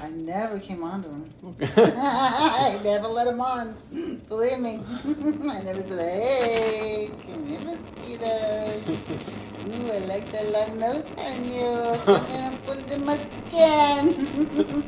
I never came on to him. I never let him on. Believe me. I never said, hey, come here, mosquito. Ooh, I like that long nose on you. Come here and put it in my skin.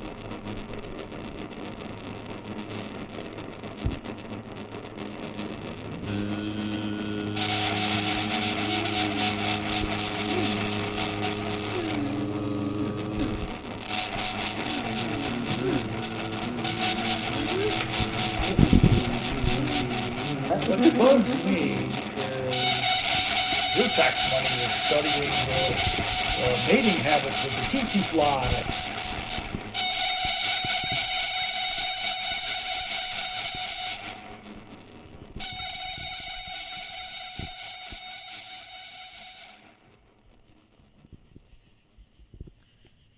What bugs me is your tax money is studying the mating habits of the tsetse fly.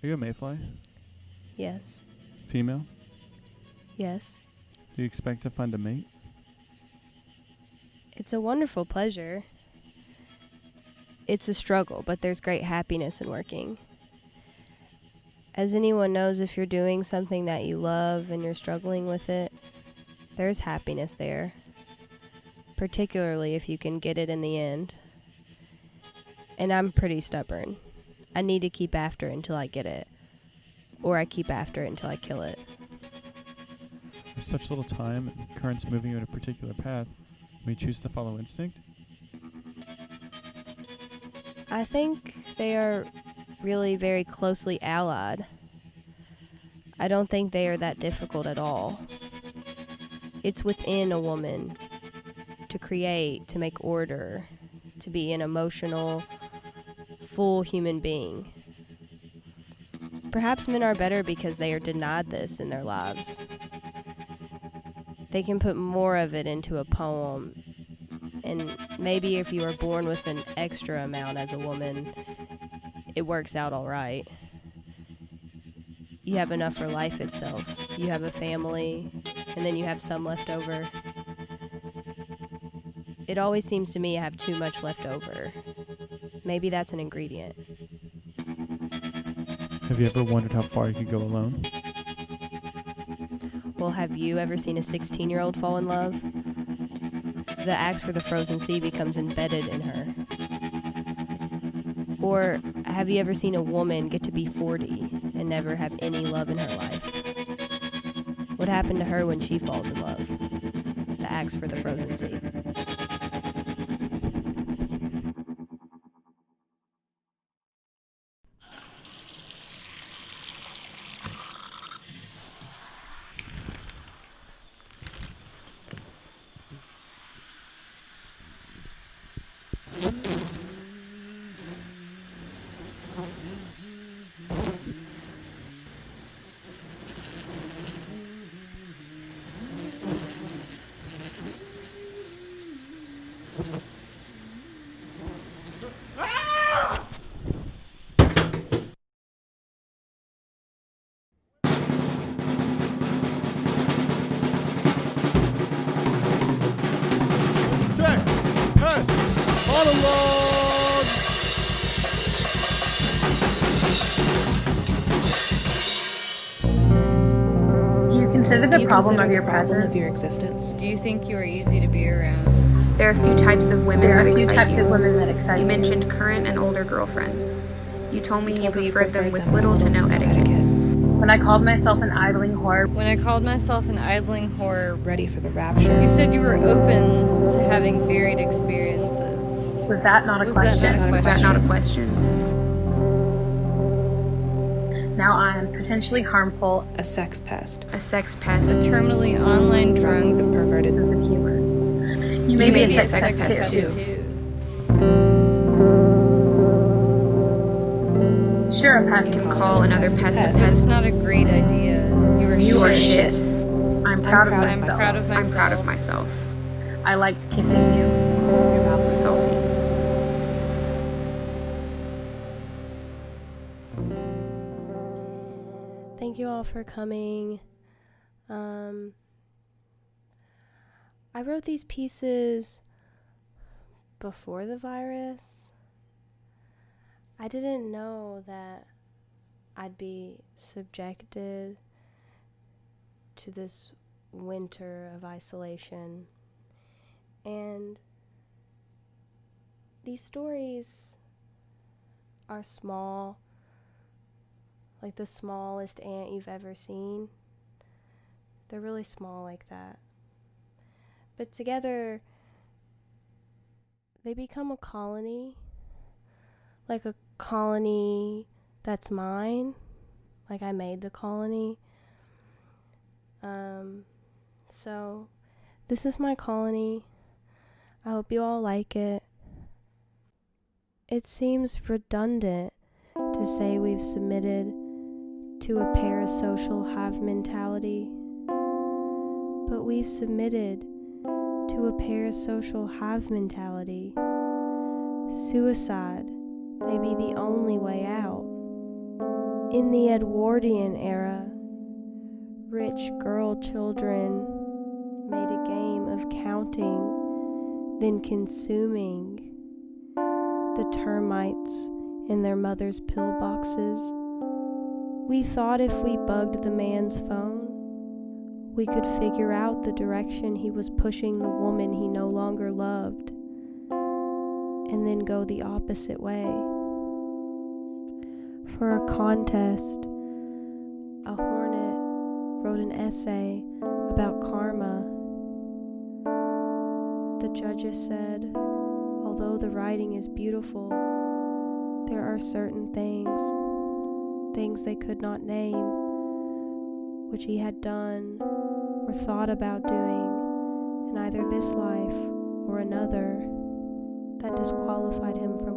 Are you a mayfly? Yes. Female? Yes. Do you expect to find a mate? It's a wonderful pleasure. It's a struggle, but there's great happiness in working. As anyone knows, if you're doing something that you love and you're struggling with it, there's happiness there. Particularly if you can get it in the end. And I'm pretty stubborn. I need to keep after it until I get it. Or I keep after it until I kill it. With such little time and currents moving you in a particular path, may you choose to follow instinct? I think they are really very closely allied. I don't think they are that difficult at all. It's within a woman to create, to make order, to be an emotional, full human being. Perhaps men are better because they are denied this in their lives. They can put more of it into a poem, and maybe if you are born with an extra amount as a woman, it works out all right. You have enough for life itself. You have a family, and then you have some left over. It always seems to me I have too much left over. Maybe that's an ingredient. Have you ever wondered how far you could go alone? Well, have you ever seen a 16-year-old fall in love? The axe for the frozen sea becomes embedded in her. Or have you ever seen a woman get to be 40 and never have any love in her life? What happened to her when she falls in love? The axe for the frozen sea. Sex, pest, monologue! Do you consider the Do you problem consider of the your problem presence? of your existence? Do you think you are easy to be around? There are a few types of women There are that a few excite types you. of women that excite You you. mentioned current and older girlfriends. You told me you told me preferred them with with little to no etiquette. When I called myself an idling whore, When I called myself an idling whore, Ready for the rapture? you said you were open to having varied experiences. was that not a Was that question? not a Was that not a question? Now I am potentially harmful, A sex pest. A sex A pest. terminally online Drunk with drunk. a perverted sense of humor. You may be a sex pest too. Sure, a pest You can can call another pest a That's pest. not a great idea. You are shit. I'm proud of proud of I'm myself. proud of I'm myself. proud of myself. I liked kissing you. Your mouth was salty. Thank you all for coming. I wrote these pieces before the virus. I didn't know that I'd be subjected to this winter of isolation. And these stories are small, like the smallest ant you've ever seen. They're really small like that. But together, they become a colony, like a colony that's mine, like I made the colony. So this is my colony. I hope you all like it. It seems redundant to say we've submitted to a parasocial hive mentality, but we've submitted to a parasocial hive mentality. Suicide may be the only way out. In the Edwardian era, rich girl children made a game of counting, then consuming the termites in their mother's pillboxes. We thought if we bugged the man's phone, we could figure out the direction he was pushing the woman he no longer loved, and then go the opposite way. For a contest, a hornet wrote an essay about karma. The judges said, although the writing is beautiful, there are certain things they could not name, which he had done or thought about doing in either this life or another, that disqualified him from